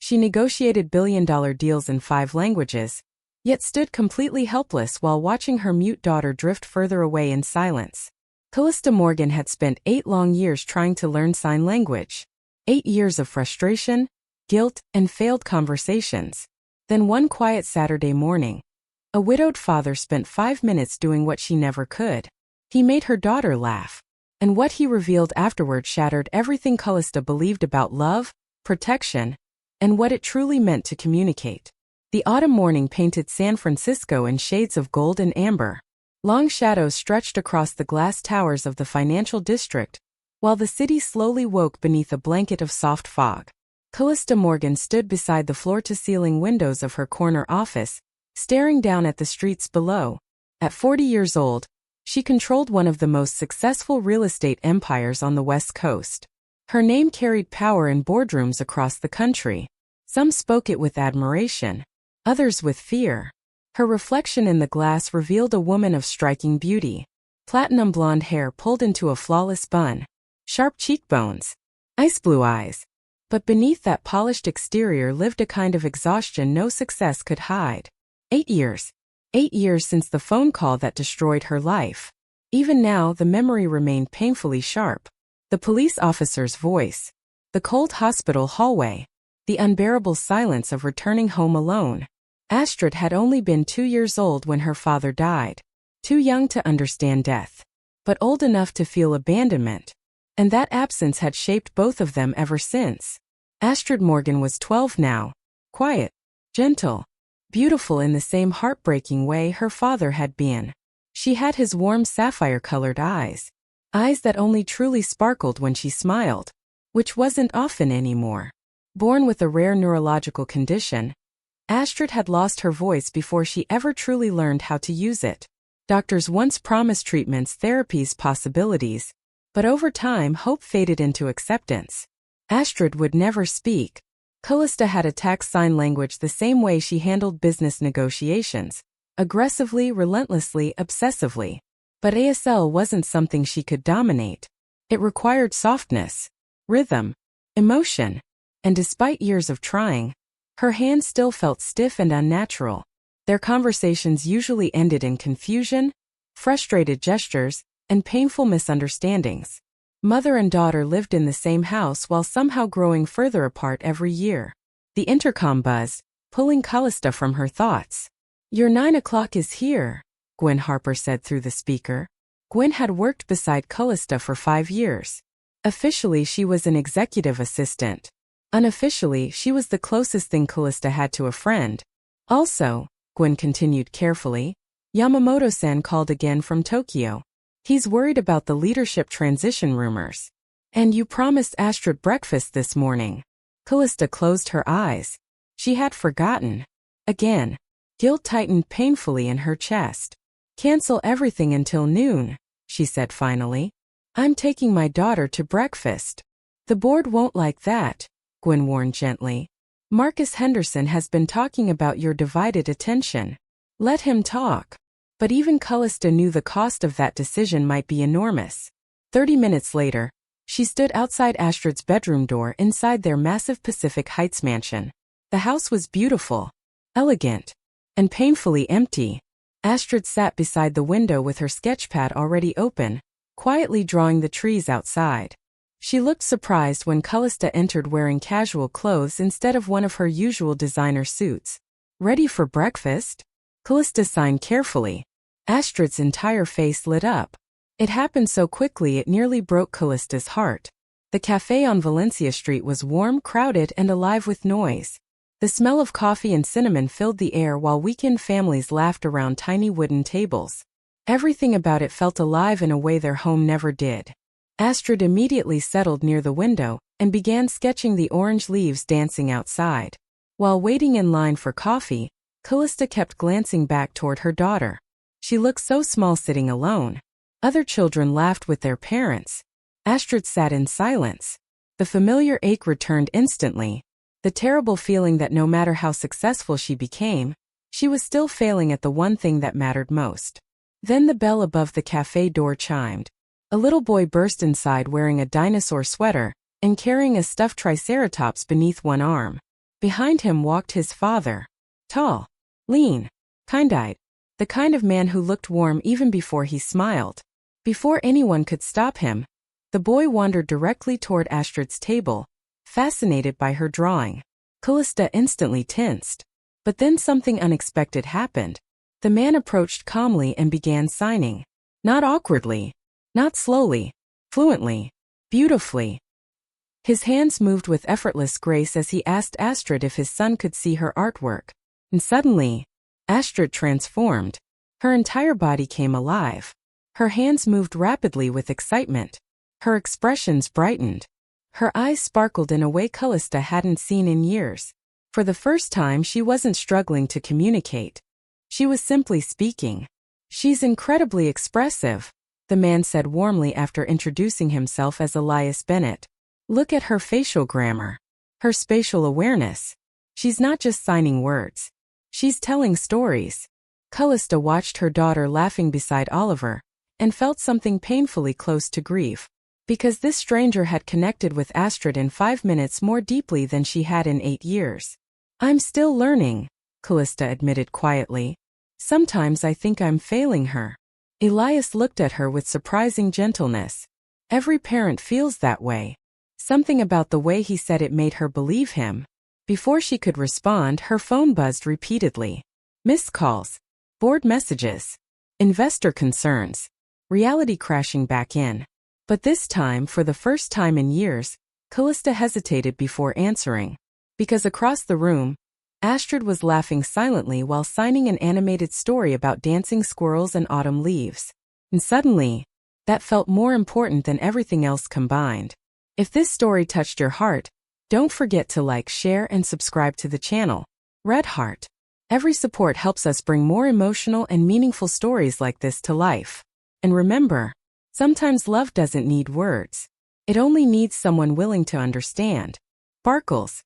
She negotiated billion-dollar deals in 5 languages, yet stood completely helpless while watching her mute daughter drift further away in silence. Kalista Morgan had spent 8 long years trying to learn sign language. 8 years of frustration, guilt, and failed conversations. Then one quiet Saturday morning, a widowed father spent 5 minutes doing what she never could. He made her daughter laugh. And what he revealed afterward shattered everything Kalista believed about love, protection, and what it truly meant to communicate. The autumn morning painted San Francisco in shades of gold and amber. Long shadows stretched across the glass towers of the financial district, while the city slowly woke beneath a blanket of soft fog. Kalista Morgan stood beside the floor-to-ceiling windows of her corner office, staring down at the streets below. At 40 years old, she controlled one of the most successful real estate empires on the West Coast. Her name carried power in boardrooms across the country. Some spoke it with admiration, others with fear. Her reflection in the glass revealed a woman of striking beauty. Platinum blonde hair pulled into a flawless bun, sharp cheekbones, ice blue eyes. But beneath that polished exterior lived a kind of exhaustion no success could hide. 8 years. 8 years since the phone call that destroyed her life. Even now, the memory remained painfully sharp. The police officer's voice, the cold hospital hallway, the unbearable silence of returning home alone. Astrid had only been 2 years old when her father died. Too young to understand death, but old enough to feel abandonment. And that absence had shaped both of them ever since. Astrid Morgan was 12 now, quiet, gentle, beautiful in the same heartbreaking way her father had been. She had his warm sapphire-colored eyes that only truly sparkled when she smiled, which wasn't often anymore. Born with a rare neurological condition, Astrid had lost her voice before she ever truly learned how to use it. Doctors once promised treatments, therapies, possibilities, but over time hope faded into acceptance. Astrid would never speak. Kalista had attacked sign language the same way she handled business negotiations, aggressively, relentlessly, obsessively. But ASL wasn't something she could dominate. It required softness, rhythm, emotion, and despite years of trying, her hands still felt stiff and unnatural. Their conversations usually ended in confusion, frustrated gestures, and painful misunderstandings. Mother and daughter lived in the same house while somehow growing further apart every year. The intercom buzzed, pulling Kalista from her thoughts. "Your 9 o'clock is here," Gwen Harper said through the speaker. Gwen had worked beside Kalista for 5 years. Officially, she was an executive assistant. Unofficially, she was the closest thing Kalista had to a friend. Also, Gwen continued carefully, Yamamoto-san called again from Tokyo. He's worried about the leadership transition rumors. And you promised Astrid breakfast this morning. Kalista closed her eyes. She had forgotten. Again, guilt tightened painfully in her chest. "Cancel everything until noon," she said finally. "I'm taking my daughter to breakfast." "The board won't like that," Gwen warned gently. "Marcus Henderson has been talking about your divided attention. Let him talk." But even Kalista knew the cost of that decision might be enormous. 30 minutes later, she stood outside Astrid's bedroom door inside their massive Pacific Heights mansion. The house was beautiful, elegant, and painfully empty. Astrid sat beside the window with her sketchpad already open, quietly drawing the trees outside. She looked surprised when Kalista entered wearing casual clothes instead of one of her usual designer suits. "Ready for breakfast?" Kalista signed carefully. Astrid's entire face lit up. It happened so quickly it nearly broke Kalista's heart. The cafe on Valencia Street was warm, crowded, and alive with noise. The smell of coffee and cinnamon filled the air while weekend families laughed around tiny wooden tables. Everything about it felt alive in a way their home never did. Astrid immediately settled near the window and began sketching the orange leaves dancing outside. While waiting in line for coffee, Kalista kept glancing back toward her daughter. She looked so small sitting alone. Other children laughed with their parents. Astrid sat in silence. The familiar ache returned instantly. The terrible feeling that no matter how successful she became, she was still failing at the one thing that mattered most. Then the bell above the cafe door chimed. A little boy burst inside wearing a dinosaur sweater and carrying a stuffed triceratops beneath one arm. Behind him walked his father. Tall, lean, kind-eyed. The kind of man who looked warm even before he smiled. Before anyone could stop him, the boy wandered directly toward Astrid's table, fascinated by her drawing. Kalista instantly tensed. But then something unexpected happened. The man approached calmly and began signing. Not awkwardly, not slowly, fluently, beautifully. His hands moved with effortless grace as he asked Astrid if his son could see her artwork. And suddenly, Astrid transformed. Her entire body came alive. Her hands moved rapidly with excitement. Her expressions brightened. Her eyes sparkled in a way Kalista hadn't seen in years. For the first time, she wasn't struggling to communicate. She was simply speaking. "She's incredibly expressive," the man said warmly after introducing himself as Elias Bennett. "Look at her facial grammar. Her spatial awareness. She's not just signing words. She's telling stories." Kalista watched her daughter laughing beside Oliver and felt something painfully close to grief. Because this stranger had connected with Astrid in 5 minutes more deeply than she had in 8 years. "I'm still learning," Kalista admitted quietly. "Sometimes I think I'm failing her." Elias looked at her with surprising gentleness. Every parent feels that way. Something about the way he said it made her believe him. Before she could respond, her phone buzzed repeatedly. Missed calls, board messages, investor concerns, reality crashing back in. But this time, for the first time in years, Kalista hesitated before answering. Because across the room, Astrid was laughing silently while signing an animated story about dancing squirrels and autumn leaves. And suddenly, that felt more important than everything else combined. If this story touched your heart, don't forget to like, share, and subscribe to the channel. Red Heart. Every support helps us bring more emotional and meaningful stories like this to life. And remember, sometimes love doesn't need words. It only needs someone willing to understand. Sparkles.